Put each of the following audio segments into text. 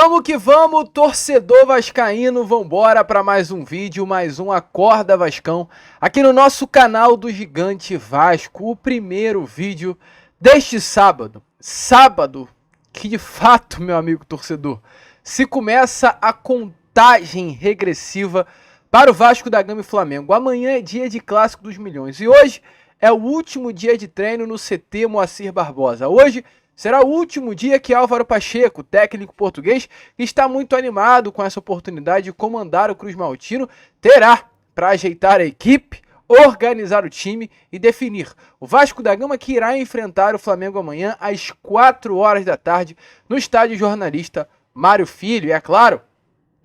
Vamos que vamos, torcedor vascaíno, vambora para mais um vídeo, mais um Acorda Vascão, aqui no nosso canal do Gigante Vasco, o primeiro vídeo deste sábado, que de fato, meu amigo torcedor, se começa a contagem regressiva para o Vasco da Gama e Flamengo. Amanhã é dia de Clássico dos Milhões e hoje é o último dia de treino no CT Moacir Barbosa. Hoje será o último dia que Álvaro Pacheco, técnico português, que está muito animado com essa oportunidade de comandar o Cruz Maltino, terá para ajeitar a equipe, organizar o time e definir o Vasco da Gama, que irá enfrentar o Flamengo amanhã às 4 horas da tarde no estádio Jornalista Mário Filho. E é claro,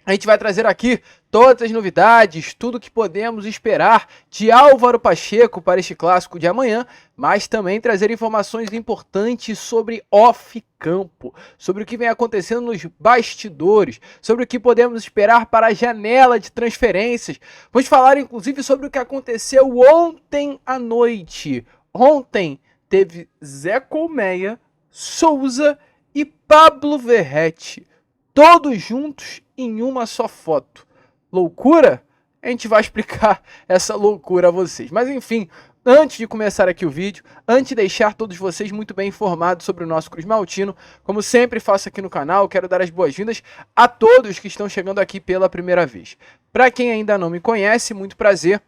a gente vai trazer aqui todas as novidades, tudo que podemos esperar de Álvaro Pacheco para este clássico de amanhã, mas também trazer informações importantes sobre off-campo, sobre o que vem acontecendo nos bastidores, sobre o que podemos esperar para a janela de transferências. Vamos falar inclusive sobre o que aconteceu ontem à noite. Ontem teve Zé Colmeia, Souza e Pablo Verratti, todos juntos em uma só foto. Loucura? A gente vai explicar essa loucura a vocês. Mas enfim, antes de começar aqui o vídeo, antes de deixar todos vocês muito bem informados sobre o nosso Cruz Maltino, como sempre faço aqui no canal, quero dar as boas-vindas a todos que estão chegando aqui pela primeira vez. Para quem ainda não me conhece, muito prazer.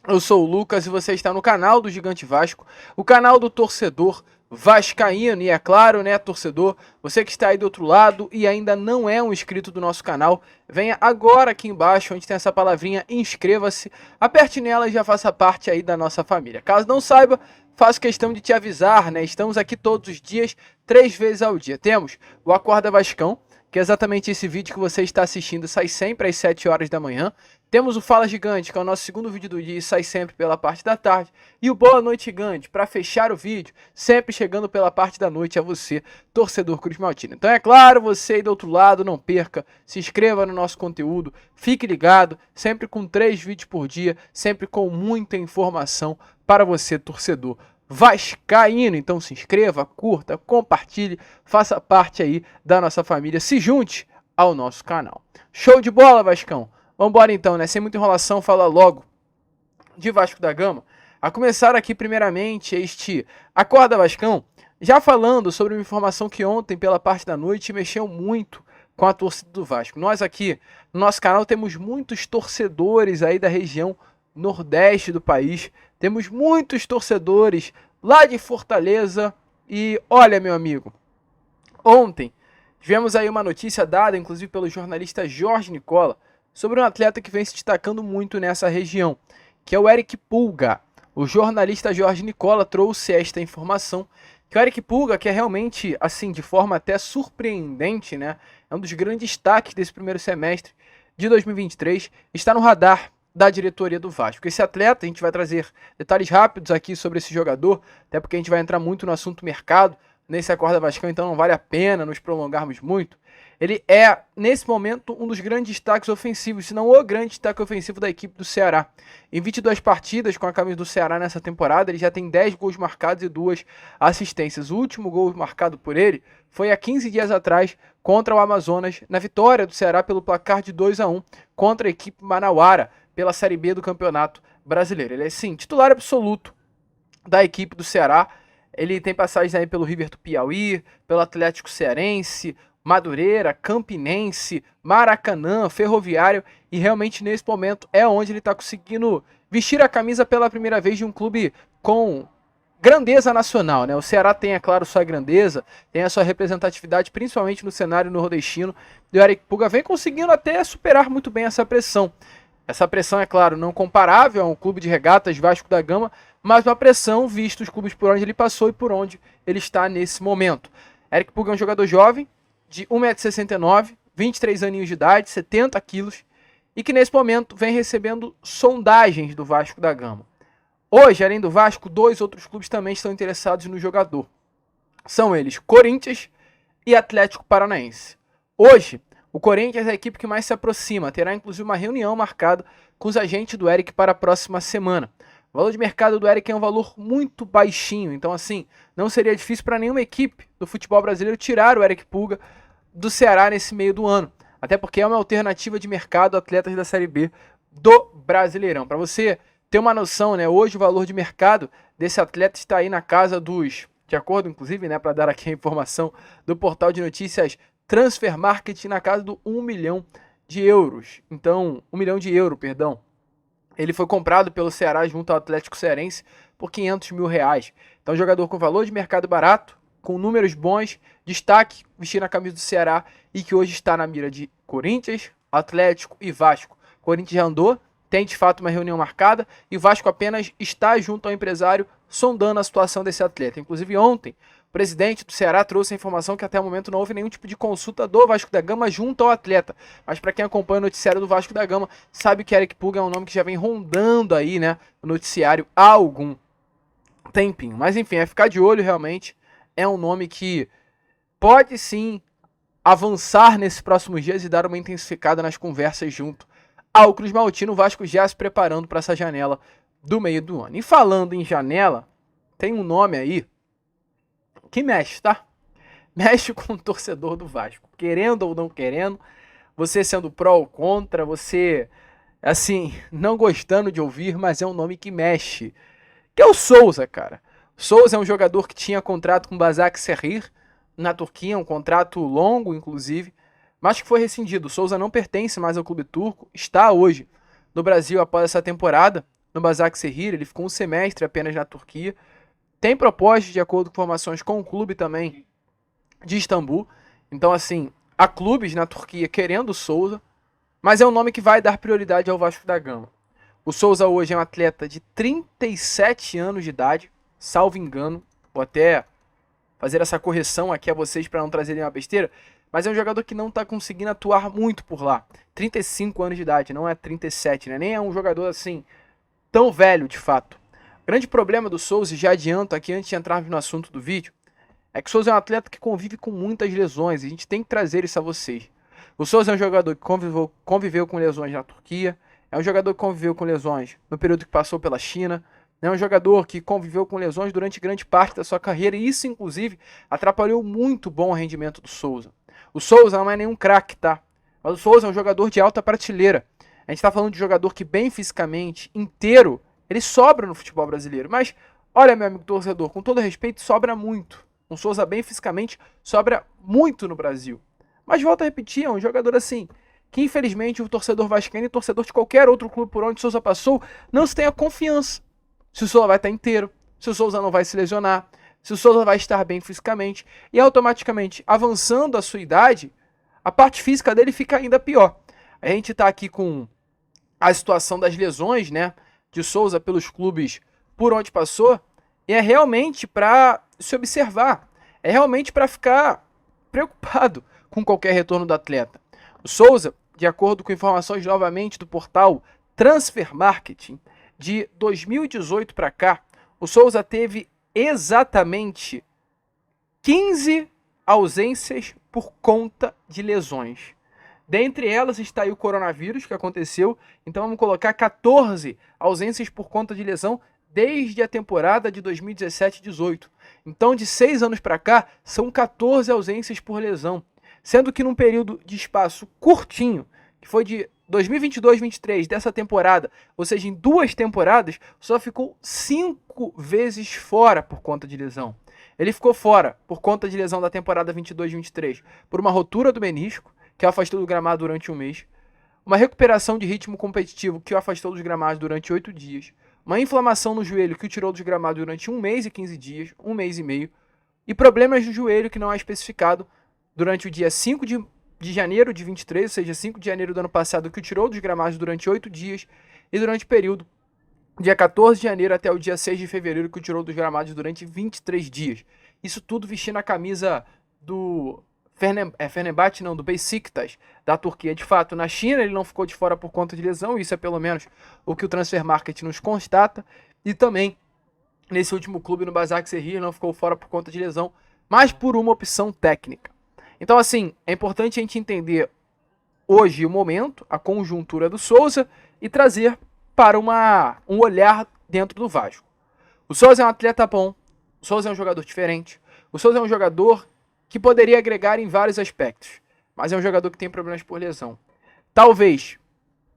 Eu sou o Lucas e você está no canal do Gigante Vasco, o canal do torcedor vascaíno. E é claro, né, torcedor, você que está aí do outro lado e ainda não é um inscrito do nosso canal, venha agora aqui embaixo, onde tem essa palavrinha inscreva-se, aperte nela e já faça parte aí da nossa família. Caso não saiba, faço questão de te avisar, né, estamos aqui todos os dias, 3 vezes ao dia. Temos o Acorda Vascão, que é exatamente esse vídeo que você está assistindo, sai sempre às 7 horas da manhã. Temos o Fala Gigante, que é o nosso segundo vídeo do dia e sai sempre pela parte da tarde. E o Boa Noite Gigante, para fechar o vídeo, sempre chegando pela parte da noite a você, torcedor Cruz Maltino. Então é claro, você aí do outro lado, não perca, se inscreva no nosso conteúdo, fique ligado, sempre com 3 vídeos por dia, sempre com muita informação para você, torcedor vascaíno. Então se inscreva, curta, compartilhe, faça parte aí da nossa família, se junte ao nosso canal. Show de bola, Vascão! Vambora então, né? Sem muita enrolação, fala logo de Vasco da Gama. A começar aqui primeiramente este Acorda Vascão, já falando sobre uma informação que ontem pela parte da noite mexeu muito com a torcida do Vasco. Nós aqui no nosso canal temos muitos torcedores aí da região nordeste do país, temos muitos torcedores lá de Fortaleza e olha, meu amigo, ontem tivemos aí uma notícia dada inclusive pelo jornalista Jorge Nicola sobre um atleta que vem se destacando muito nessa região, que é o Eric Pulga. O jornalista Jorge Nicola trouxe esta informação, que o Eric Pulga, que é realmente, assim, de forma até surpreendente, né, é um dos grandes destaques desse primeiro semestre de 2023, está no radar da diretoria do Vasco. Esse atleta, a gente vai trazer detalhes rápidos aqui sobre esse jogador, até porque a gente vai entrar muito no assunto mercado, nesse Acorda Vascão, então não vale a pena nos prolongarmos muito. Ele é, nesse momento, um dos grandes destaques ofensivos, se não o grande destaque ofensivo da equipe do Ceará. Em 22 partidas com a camisa do Ceará nessa temporada, ele já tem 10 gols marcados e 2 assistências. O último gol marcado por ele foi há 15 dias atrás contra o Amazonas, na vitória do Ceará pelo placar de 2-1 contra a equipe manauara pela Série B do Campeonato Brasileiro. Ele é, sim, titular absoluto da equipe do Ceará. Ele tem passagens aí pelo River do Piauí, pelo Atlético Cearense, Madureira, Campinense, Maracanã, Ferroviário, e realmente nesse momento é onde ele está conseguindo vestir a camisa pela primeira vez de um clube com grandeza nacional, né? O Ceará tem, é claro, sua grandeza, tem a sua representatividade, principalmente no cenário nordestino, e o Eric Pulga vem conseguindo até superar muito bem essa pressão. Essa pressão, é claro, não comparável a um clube de regatas Vasco da Gama, mas uma pressão visto os clubes por onde ele passou e por onde ele está nesse momento. Eric Pulga é um jogador jovem, de 1,69 m, 23 aninhos de idade, 70 quilos, e que nesse momento vem recebendo sondagens do Vasco da Gama. Hoje, além do Vasco, 2 outros clubes também estão interessados no jogador. São eles Corinthians e Atlético Paranaense. Hoje, o Corinthians é a equipe que mais se aproxima, terá inclusive uma reunião marcada com os agentes do Eric para a próxima semana. O valor de mercado do Eric é um valor muito baixinho, então assim, não seria difícil para nenhuma equipe do futebol brasileiro tirar o Eric Pulga do Ceará nesse meio do ano. Até porque é uma alternativa de mercado atletas da Série B do Brasileirão. Para você ter uma noção, né, hoje o valor de mercado desse atleta está aí na casa dos, de acordo inclusive, né, para dar aqui a informação do portal de notícias Transfer Market, na casa do 1 milhão de euros. Então, 1 milhão de euros, perdão. Ele foi comprado pelo Ceará junto ao Atlético Cearense por 500 mil reais. Então, jogador com valor de mercado barato, com números bons, destaque, vestindo a camisa do Ceará e que hoje está na mira de Corinthians, Atlético e Vasco. Corinthians já andou, tem de fato uma reunião marcada e o Vasco apenas está junto ao empresário sondando a situação desse atleta. Inclusive ontem, o presidente do Ceará trouxe a informação que até o momento não houve nenhum tipo de consulta do Vasco da Gama junto ao atleta. Mas para quem acompanha o noticiário do Vasco da Gama, sabe que Eric Puga é um nome que já vem rondando aí, né, no noticiário há algum tempinho. Mas enfim, é ficar de olho realmente. É um nome que pode sim avançar nesses próximos dias e dar uma intensificada nas conversas junto ao Cruz Maltino. O Vasco já se preparando para essa janela do meio do ano. E falando em janela, tem um nome aí que mexe, tá? Mexe com o torcedor do Vasco. Querendo ou não querendo, você sendo pró ou contra, você, assim, não gostando de ouvir, mas é um nome que mexe. Que é o Souza, cara. Souza é um jogador que tinha contrato com o Başakşehir na Turquia, um contrato longo, inclusive, mas que foi rescindido. O Souza não pertence mais ao clube turco, está hoje no Brasil após essa temporada, no Başakşehir. Ele ficou um semestre apenas na Turquia. Tem propostas, de acordo com informações, com o clube também de Istambul. Então, assim, há clubes na Turquia querendo o Souza, mas é um nome que vai dar prioridade ao Vasco da Gama. O Souza hoje é um atleta de 37 anos de idade, salvo engano. Vou até fazer essa correção aqui a vocês para não trazerem uma besteira, mas é um jogador que não está conseguindo atuar muito por lá. 35 anos de idade, não é 37, né? Nem é um jogador assim tão velho de fato. O grande problema do Souza, e já adianto aqui antes de entrarmos no assunto do vídeo, é que o Souza é um atleta que convive com muitas lesões e a gente tem que trazer isso a vocês. O Souza é um jogador que conviveu com lesões na Turquia, é um jogador que conviveu com lesões no período que passou pela China, é um jogador que conviveu com lesões durante grande parte da sua carreira e isso, inclusive, atrapalhou muito o bom rendimento do Souza. O Souza não é nenhum craque, tá? Mas o Souza é um jogador de alta prateleira. A gente está falando de jogador que bem fisicamente, inteiro, ele sobra no futebol brasileiro. Mas, olha, meu amigo torcedor, com todo respeito, sobra muito. Um Souza bem fisicamente sobra muito no Brasil. Mas volto a repetir, é um jogador assim, que infelizmente o torcedor vascaíno e torcedor de qualquer outro clube por onde o Souza passou, não se tem a confiança. Se o Souza vai estar inteiro, se o Souza não vai se lesionar, se o Souza vai estar bem fisicamente. E automaticamente, avançando a sua idade, a parte física dele fica ainda pior. A gente está aqui com a situação das lesões, né, de Souza pelos clubes por onde passou, e é realmente para se observar, é realmente para ficar preocupado com qualquer retorno do atleta. O Souza, de acordo com informações novamente do portal Transfer Marketing, de 2018 para cá, o Souza teve exatamente 15 ausências por conta de lesões. Dentre elas está aí o coronavírus que aconteceu, então vamos colocar 14 ausências por conta de lesão desde a temporada de 2017-18. Então de 6 anos para cá são 14 ausências por lesão, sendo que num período de espaço curtinho, que foi de 2022-23 dessa temporada, ou seja, em 2 temporadas, só ficou 5 vezes fora por conta de lesão. Ele ficou fora por conta de lesão da temporada 22-23 por uma rotura do menisco, que o afastou do gramado durante 1 mês, uma recuperação de ritmo competitivo que o afastou dos gramados durante 8 dias, uma inflamação no joelho que o tirou dos gramados durante 1 mês e 15 dias, 1 mês e meio, e problemas no joelho que não é especificado durante o dia 5 de janeiro de 23, ou seja, 5 de janeiro do ano passado, que o tirou dos gramados durante 8 dias, e durante o período dia 14 de janeiro até o dia 6 de fevereiro, que o tirou dos gramados durante 23 dias. Isso tudo vestindo a camisa do Fenerbahçe, não, do Beşiktaş, da Turquia. De fato, na China ele não ficou de fora por conta de lesão, isso é pelo menos o que o Transfer Market nos constata, e também nesse último clube no Başakşehir ele não ficou fora por conta de lesão, mas por uma opção técnica. Então, assim, é importante a gente entender hoje o momento, a conjuntura do Souza e trazer para um olhar dentro do Vasco. O Souza é um atleta bom, o Souza é um jogador diferente, o Souza é um jogador que poderia agregar em vários aspectos. mas é um jogador que tem problemas por lesão. Talvez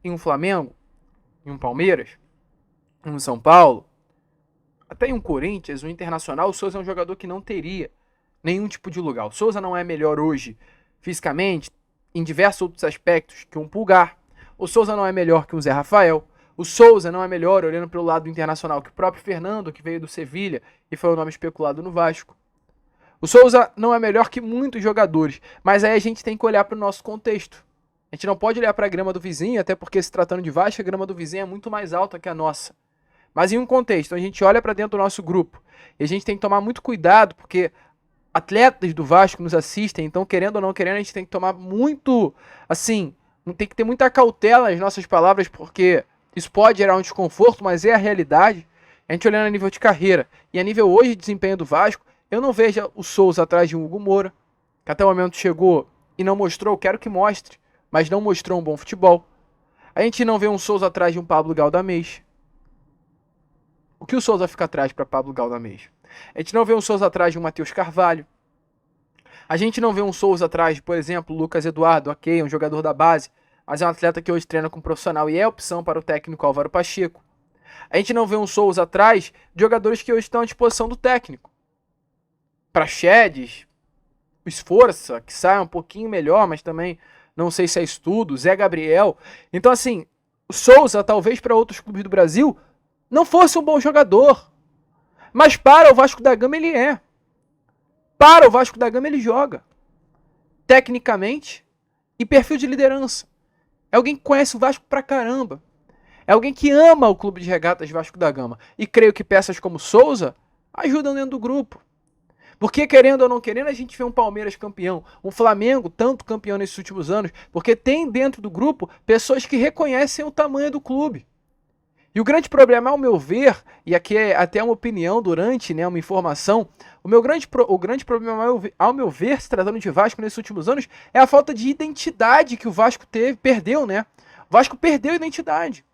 em um Flamengo, em um Palmeiras, em um São Paulo, até em um Corinthians, um Internacional, o Souza é um jogador que não teria nenhum tipo de lugar. O Souza não é melhor hoje fisicamente, em diversos outros aspectos, que um Pulgar. O Souza não é melhor que um Zé Rafael. O Souza não é melhor, olhando pelo lado internacional, que o próprio Fernando, que veio do Sevilha e foi o nome especulado no Vasco. O Souza não é melhor que muitos jogadores, mas aí a gente tem que olhar para o nosso contexto. A gente não pode olhar para a grama do vizinho, até porque se tratando de Vasco, a grama do vizinho é muito mais alta que a nossa. Mas em um contexto, a gente olha para dentro do nosso grupo e a gente tem que tomar muito cuidado, porque atletas do Vasco nos assistem, então querendo ou não querendo, a gente tem que tomar muito, assim, tem que ter muita cautela nas nossas palavras, porque isso pode gerar um desconforto, mas é a realidade. A gente olhando a nível de carreira e a nível hoje de desempenho do Vasco, eu não vejo o Souza atrás de um Hugo Moura, que até o momento chegou e não mostrou, quero que mostre, mas não mostrou um bom futebol. A gente não vê um Souza atrás de um Pablo Galdamez. O que o Souza fica atrás para Pablo Galdamez? A gente não vê um Souza atrás de um Matheus Carvalho. A gente não vê um Souza atrás de, por exemplo, Lucas Eduardo, ok, um jogador da base, mas é um atleta que hoje treina com profissional e é opção para o técnico Álvaro Pacheco. A gente não vê um Souza atrás de jogadores que hoje estão à disposição do técnico. Praxedes, o Esforça, que sai um pouquinho melhor, mas também não sei se é estudo, Zé Gabriel. Então, assim, o Souza, talvez para outros clubes do Brasil, não fosse um bom jogador. Mas para o Vasco da Gama ele é. Para o Vasco da Gama ele joga. Tecnicamente e perfil de liderança. É alguém que conhece o Vasco pra caramba. É alguém que ama o clube de regatas Vasco da Gama. E creio que peças como Souza ajudam dentro do grupo. Porque querendo ou não querendo, a gente vê um Palmeiras campeão, um Flamengo tanto campeão nesses últimos anos, porque tem dentro do grupo pessoas que reconhecem o tamanho do clube. E o grande problema, ao meu ver, e aqui é até uma opinião durante, né, uma informação, o grande problema, ao meu ver, se tratando de Vasco nesses últimos anos, é a falta de identidade que o Vasco perdeu, né? O Vasco perdeu a identidade.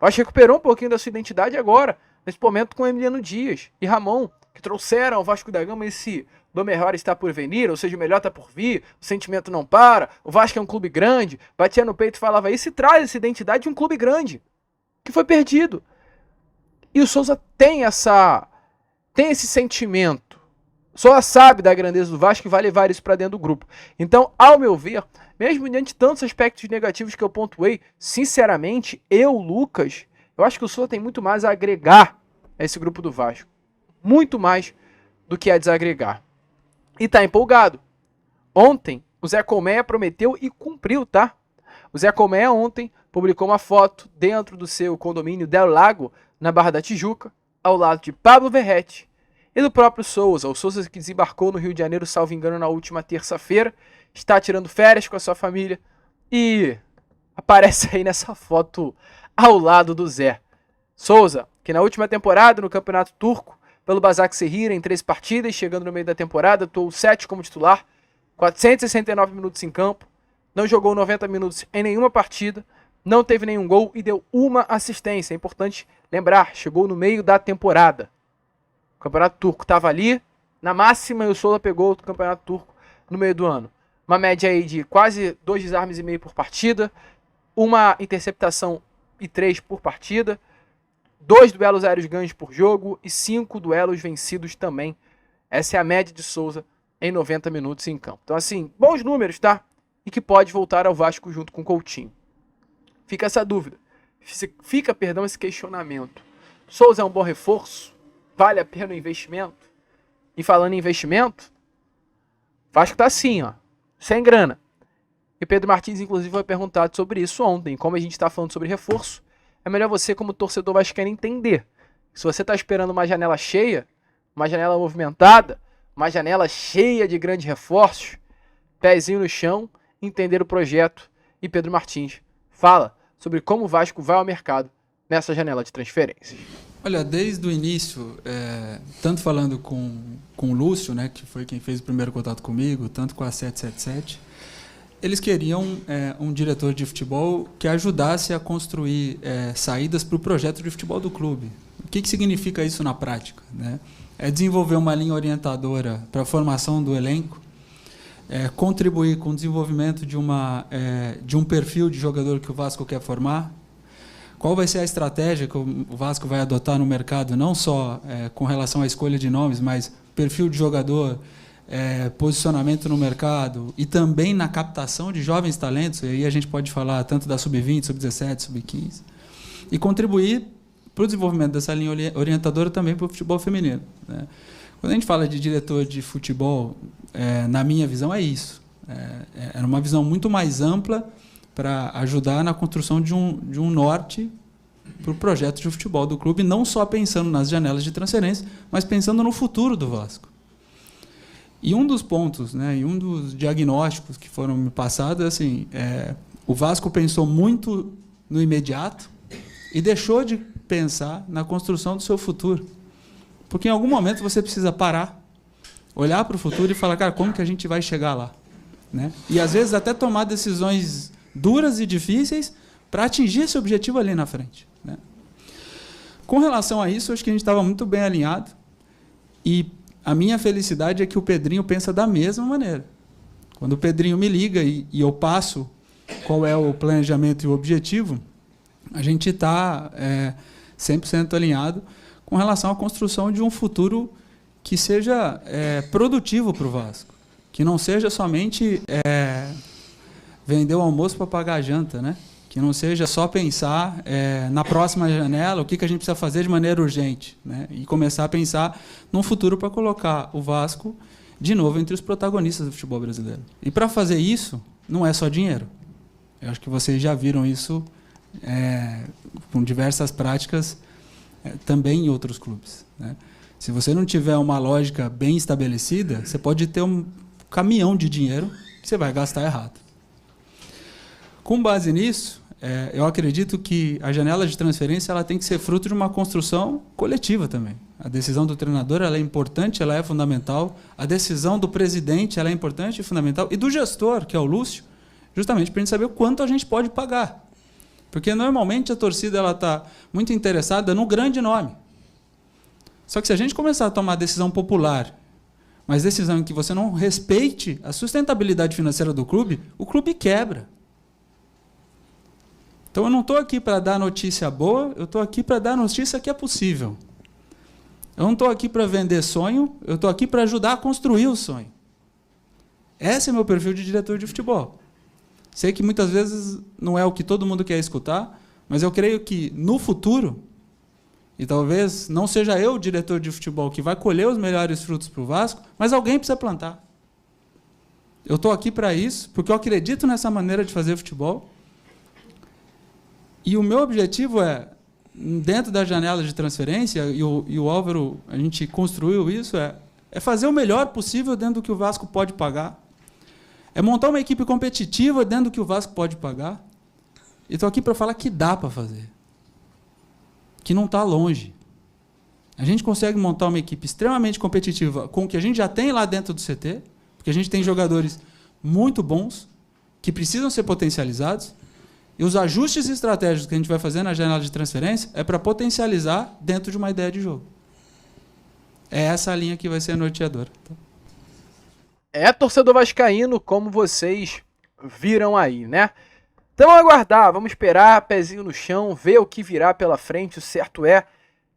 O Vasco recuperou um pouquinho da sua identidade agora, nesse momento com Emiliano Dias e Ramon, que trouxeram ao Vasco da Gama esse do melhor está por venir, ou seja, o melhor está por vir, o sentimento não para, o Vasco é um clube grande, batia no peito e falava isso e traz essa identidade de um clube grande, que foi perdido. E o Souza tem esse sentimento. Só sabe da grandeza do Vasco e vai levar isso para dentro do grupo. Então, ao meu ver, mesmo diante de tantos aspectos negativos que eu pontuei, sinceramente, Lucas, eu acho que o Souza tem muito mais a agregar a esse grupo do Vasco. Muito mais do que a desagregar. E tá empolgado. Ontem, o Zé Colmeia prometeu e cumpriu, tá? O Zé Colmeia ontem publicou uma foto dentro do seu condomínio Del Lago, na Barra da Tijuca, ao lado de Pablo Verratti e do próprio Souza. O Souza, que desembarcou no Rio de Janeiro, salvo engano, na última terça-feira, está tirando férias com a sua família e aparece aí nessa foto ao lado do Zé. Souza, que na última temporada, no Campeonato Turco, pelo Başakşehir, em 13 partidas, chegando no meio da temporada, atuou 7 como titular, 469 minutos em campo, não jogou 90 minutos em nenhuma partida, não teve nenhum gol e deu uma assistência. É importante lembrar, chegou no meio da temporada. O Campeonato Turco estava ali, na máxima, e o Souza pegou o Campeonato Turco no meio do ano. Uma média aí de quase 2 desarmes e meio por partida, uma interceptação e 3 por partida, 2 duelos aéreos ganhos por jogo e 5 duelos vencidos também. Essa é a média de Souza em 90 minutos em campo. Então, assim, bons números, tá? E que pode voltar ao Vasco junto com o Coutinho. Fica essa dúvida. Fica, esse questionamento. Souza é um bom reforço? Vale a pena o investimento? E falando em investimento, Vasco tá assim, ó, sem grana. E Pedro Martins, inclusive, foi perguntado sobre isso ontem. Como a gente está falando sobre reforço, é melhor você, como torcedor vascaíno, entender. Se você está esperando uma janela cheia, uma janela movimentada, uma janela cheia de grandes reforços, pezinho no chão, entender o projeto. E Pedro Martins fala sobre como o Vasco vai ao mercado nessa janela de transferências. Olha, desde o início, tanto falando com o Lúcio, né, que foi quem fez o primeiro contato comigo, tanto com a 777, eles queriam um diretor de futebol que ajudasse a construir saídas para o projeto de futebol do clube. O que significa isso na prática, né? É desenvolver uma linha orientadora para a formação do elenco, contribuir com o desenvolvimento de um perfil de jogador que o Vasco quer formar? Qual vai ser a estratégia que o Vasco vai adotar no mercado, não só com relação à escolha de nomes, mas perfil de jogador, posicionamento no mercado e também na captação de jovens talentos, e aí a gente pode falar tanto da sub-20, sub-17, sub-15, e contribuir para o desenvolvimento dessa linha orientadora também para o futebol feminino, né? Quando a gente fala de diretor de futebol, na minha visão é isso. É uma visão muito mais ampla para ajudar na construção de um norte para o projeto de futebol do clube, não só pensando nas janelas de transferência, mas pensando no futuro do Vasco. E um dos pontos, né, e um dos diagnósticos que foram me passados é assim, o Vasco pensou muito no imediato e deixou de pensar na construção do seu futuro. Porque em algum momento você precisa parar, olhar para o futuro e falar, cara, como que a gente vai chegar lá? Né? E às vezes até tomar decisões duras e difíceis para atingir esse objetivo ali na frente, né? Com relação a isso, acho que a gente estava muito bem alinhado e a minha felicidade é que o Pedrinho pensa da mesma maneira. Quando o Pedrinho me liga e eu passo qual é o planejamento e o objetivo, a gente está 100% alinhado com relação à construção de um futuro que seja produtivo para o Vasco, que não seja somente vender o almoço para pagar a janta, né? Que não seja só pensar na próxima janela o que a gente precisa fazer de maneira urgente, né? E começar a pensar num futuro para colocar o Vasco de novo entre os protagonistas do futebol brasileiro. E para fazer isso, não é só dinheiro. Eu acho que vocês já viram isso com diversas práticas também em outros clubes, né? Se você não tiver uma lógica bem estabelecida, você pode ter um caminhão de dinheiro que você vai gastar errado. Com base nisso, eu acredito que a janela de transferência ela tem que ser fruto de uma construção coletiva também. A decisão do treinador ela é importante, ela é fundamental. A decisão do presidente ela é importante e fundamental. E do gestor, que é o Lúcio, justamente para a gente saber o quanto a gente pode pagar. Porque, normalmente, a torcida está muito interessada no grande nome. Só que se a gente começar a tomar decisão popular, mas decisão em que você não respeite a sustentabilidade financeira do clube, o clube quebra. Então, eu não estou aqui para dar notícia boa, eu estou aqui para dar notícia que é possível. Eu não estou aqui para vender sonho, eu estou aqui para ajudar a construir o sonho. Esse é meu perfil de diretor de futebol. Sei que muitas vezes não é o que todo mundo quer escutar, mas eu creio que no futuro, e talvez não seja eu o diretor de futebol que vai colher os melhores frutos para o Vasco, mas alguém precisa plantar. Eu estou aqui para isso, porque eu acredito nessa maneira de fazer futebol. E o meu objetivo dentro da janela de transferência, e o Álvaro, a gente construiu isso, é fazer o melhor possível dentro do que o Vasco pode pagar. É montar uma equipe competitiva dentro do que o Vasco pode pagar. E estou aqui para falar que dá para fazer. Que não está longe. A gente consegue montar uma equipe extremamente competitiva com o que a gente já tem lá dentro do CT, porque a gente tem jogadores muito bons, que precisam ser potencializados, e os ajustes estratégicos que a gente vai fazer na janela de transferência é para potencializar dentro de uma ideia de jogo. É essa a linha que vai ser norteadora. Torcedor vascaíno, como vocês viram aí, né? Então, aguardar, vamos esperar, pezinho no chão, ver o que virá pela frente. O certo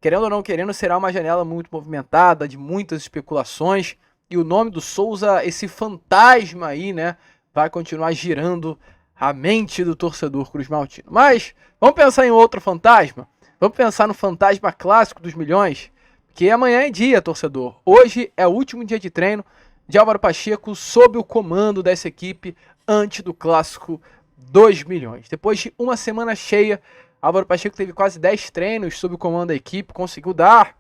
querendo ou não querendo, será uma janela muito movimentada, de muitas especulações. E o nome do Souza, esse fantasma aí, né, vai continuar girando a mente do torcedor cruzmaltino. Mas, vamos pensar em outro fantasma? Vamos pensar no fantasma clássico dos milhões? Porque amanhã é dia, torcedor. Hoje é o último dia de treino de Álvaro Pacheco sob o comando dessa equipe antes do clássico 2 milhões. Depois de uma semana cheia, Álvaro Pacheco teve quase 10 treinos sob o comando da equipe, conseguiu dar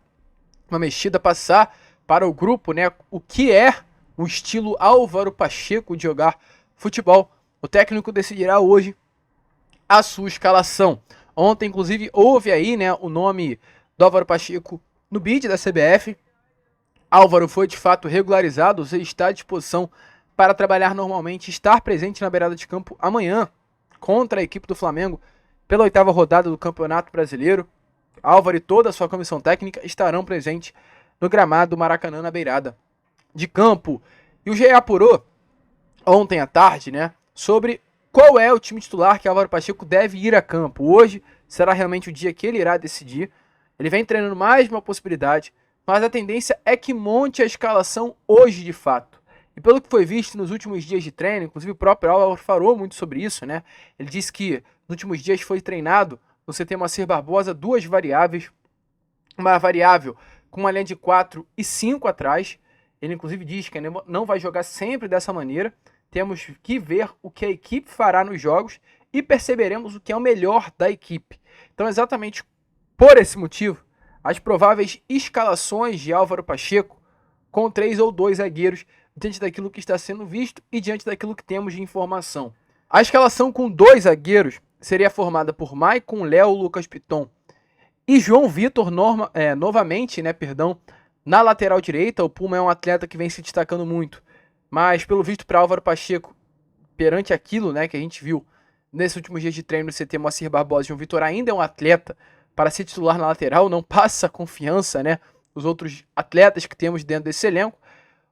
uma mexida, passar para o grupo, né, o que é o estilo Álvaro Pacheco de jogar futebol. O técnico decidirá hoje a sua escalação. Ontem, inclusive, houve aí, né, o nome do Álvaro Pacheco no bid da CBF. Álvaro foi de fato regularizado, você está à disposição para trabalhar normalmente, estar presente na beirada de campo amanhã contra a equipe do Flamengo pela 8ª rodada do Campeonato Brasileiro. Álvaro e toda a sua comissão técnica estarão presentes no gramado do Maracanã na beirada de campo. E o GE apurou ontem à tarde, né, sobre qual é o time titular que Álvaro Pacheco deve ir a campo. Hoje será realmente o dia que ele irá decidir. Ele vem treinando mais uma possibilidade, mas a tendência é que monte a escalação hoje de fato. E pelo que foi visto nos últimos dias de treino, inclusive o próprio Álvaro falou muito sobre isso, né? Ele disse que nos últimos dias foi treinado no CT Moacir Barbosa 2 variáveis, uma variável com uma linha de 4 e 5 atrás. Ele inclusive diz que não vai jogar sempre dessa maneira. Temos que ver o que a equipe fará nos jogos e perceberemos o que é o melhor da equipe. Então, exatamente por esse motivo, as prováveis escalações de Álvaro Pacheco com 3 ou 2 zagueiros diante daquilo que está sendo visto e diante daquilo que temos de informação. A escalação com 2 zagueiros seria formada por Maicon, Léo, Lucas Piton e João Vitor novamente, na lateral direita. O Puma é um atleta que vem se destacando muito, mas pelo visto para Álvaro Pacheco, perante aquilo, né, que a gente viu nesses últimos dias de treino no CT Moacir Barbosa, João Vitor ainda é um atleta para ser titular na lateral, não passa confiança, né, os outros atletas que temos dentro desse elenco.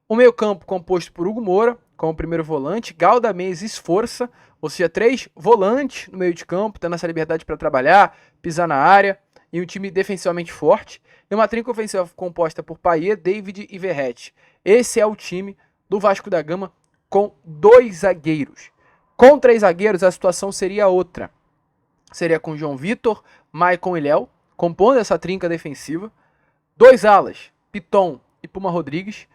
O meio campo composto por Hugo Moura como primeiro volante, Galdamez e Esforça, ou seja, 3 volantes no meio de campo, tendo essa liberdade para trabalhar, pisar na área, e um time defensivamente forte, e uma trinca ofensiva composta por Payet, David e Verratti. Esse é o time do Vasco da Gama com 2 zagueiros. Com 3 zagueiros a situação seria outra. Seria com João Vitor, Maicon e Léo, compondo essa trinca defensiva. 2 alas, Piton e Puma Rodrigues.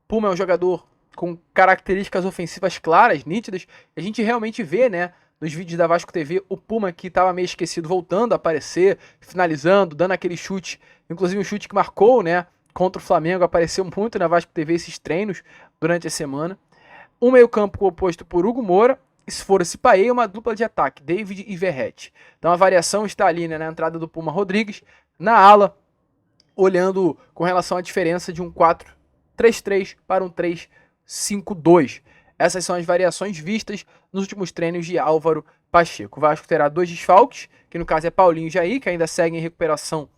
Puma é um jogador com características ofensivas claras, nítidas. A gente realmente vê, né, nos vídeos da Vasco TV, o Puma que estava meio esquecido voltando a aparecer, finalizando, dando aquele chute, inclusive um chute que marcou, né, contra o Flamengo, apareceu muito na Vasco TV esses treinos durante a semana. Um meio campo composto por Hugo Moura, Esforça e Payet, uma dupla de ataque, David e Verratti. Então a variação está ali, né, na entrada do Puma Rodrigues, na ala, olhando com relação à diferença de um 4-3-3 para um 3-5-2. Essas são as variações vistas nos últimos treinos de Álvaro Pacheco. O Vasco terá 2 desfalques, que no caso é Paulinho e Jair, que ainda seguem em recuperação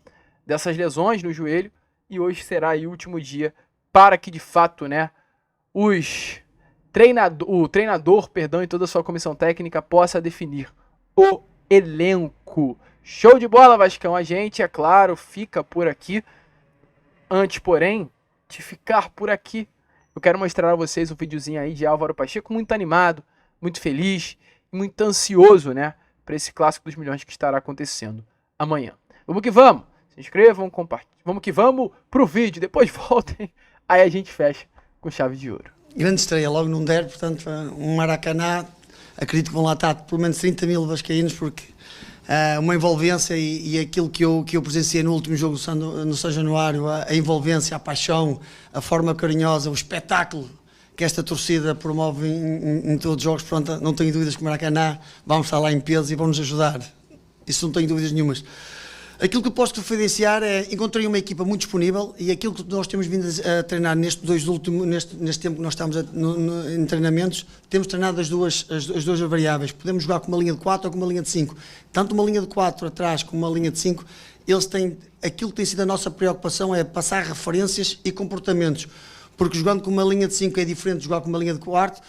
dessas lesões no joelho, e hoje será aí o último dia para que de fato, né, o treinador e toda a sua comissão técnica possa definir o elenco. Show de bola, Vascão. A gente, é claro, fica por aqui. Antes, porém, de ficar por aqui, eu quero mostrar a vocês um videozinho aí de Álvaro Pacheco, muito animado, muito feliz e muito ansioso, né, para esse Clássico dos Milhões que estará acontecendo amanhã. Vamos que vamos! Se inscrevam, compartilhem. Vamos que vamos pro vídeo, depois voltem, aí a gente fecha com chave de ouro. Grande estreia logo num derby, portanto, um Maracanã, acredito que vão lá estar pelo menos 30 mil vascaínos, porque uma envolvência e aquilo que eu presenciei no último jogo no São Januário, a envolvência, a paixão, a forma carinhosa, o espetáculo que esta torcida promove em todos os jogos, pronto, não tenho dúvidas que o Maracanã vamos estar lá em peso e vão nos ajudar, isso não tenho dúvidas nenhumas. Aquilo que eu posso confidenciar é, encontrei uma equipa muito disponível e aquilo que nós temos vindo a treinar neste tempo que nós estamos em treinamentos, temos treinado as duas variáveis. Podemos jogar com uma linha de 4 ou com uma linha de 5. Tanto uma linha de 4 atrás como uma linha de 5, eles têm, aquilo que tem sido a nossa preocupação é passar referências e comportamentos. Porque jogando com uma linha de 5 é diferente de jogar com uma linha de 4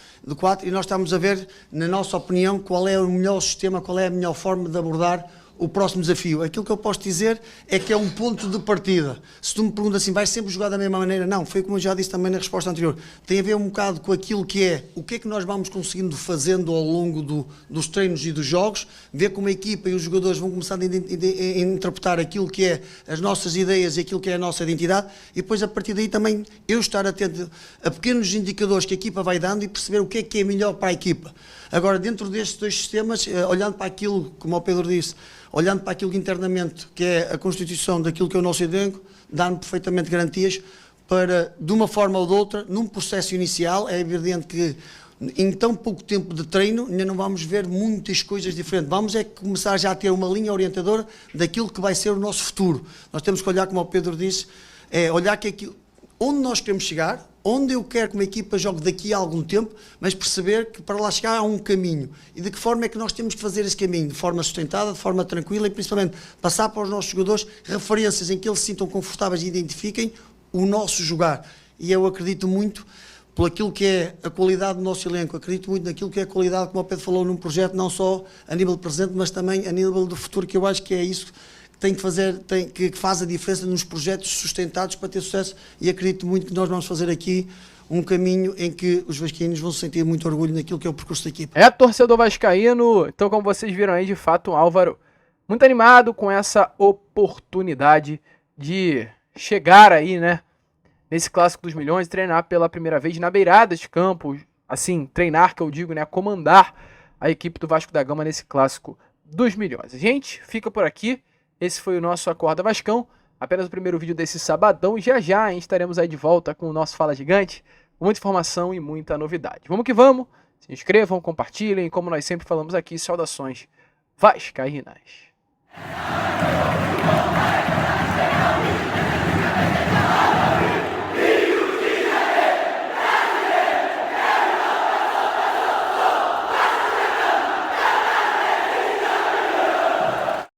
e nós estamos a ver, na nossa opinião, qual é o melhor sistema, qual é a melhor forma de abordar o próximo desafio. Aquilo que eu posso dizer é que é um ponto de partida. Se tu me perguntas assim, vais sempre jogar da mesma maneira? Não, foi como eu já disse também na resposta anterior. Tem a ver um bocado com aquilo que é, o que é que nós vamos conseguindo fazendo ao longo dos treinos e dos jogos, ver como a equipa e os jogadores vão começando a interpretar aquilo que é as nossas ideias e aquilo que é a nossa identidade, e depois a partir daí também eu estar atento a pequenos indicadores que a equipa vai dando e perceber o que é melhor para a equipa. Agora, dentro destes 2 sistemas, olhando para aquilo, como o Pedro disse, olhando para aquilo que internamente, que é a constituição daquilo que é o nosso elenco, dá-me perfeitamente garantias para, de uma forma ou de outra, num processo inicial, é evidente que em tão pouco tempo de treino, ainda não vamos ver muitas coisas diferentes. Vamos é começar já a ter uma linha orientadora daquilo que vai ser o nosso futuro. Nós temos que olhar, como o Pedro disse, olhar que aquilo, onde nós queremos chegar, onde eu quero que uma equipa jogue daqui a algum tempo, mas perceber que para lá chegar há um caminho. E de que forma é que nós temos que fazer esse caminho? De forma sustentada, de forma tranquila e principalmente passar para os nossos jogadores referências em que eles se sintam confortáveis e identifiquem o nosso jogar. E eu acredito muito, por aquilo que é a qualidade do nosso elenco, acredito muito naquilo que é a qualidade, como o Pedro falou, num projeto não só a nível presente, mas também a nível do futuro, que eu acho que é isso que tem que fazer, que faz a diferença nos projetos sustentados para ter sucesso, e acredito muito que nós vamos fazer aqui um caminho em que os vascaínos vão sentir muito orgulho naquilo que é o percurso da equipa. É, torcedor vascaíno, então como vocês viram aí, de fato, o Álvaro muito animado com essa oportunidade de chegar aí, né, nesse Clássico dos Milhões, treinar pela primeira vez na beirada de campo, assim, treinar, que eu digo, né, comandar a equipe do Vasco da Gama nesse Clássico dos Milhões. A gente fica por aqui, esse foi o nosso Acorda Vascão, apenas o primeiro vídeo desse sabadão, e já estaremos aí de volta com o nosso Fala Gigante, muita informação e muita novidade. Vamos que vamos, se inscrevam, compartilhem, como nós sempre falamos aqui, saudações vascaínas.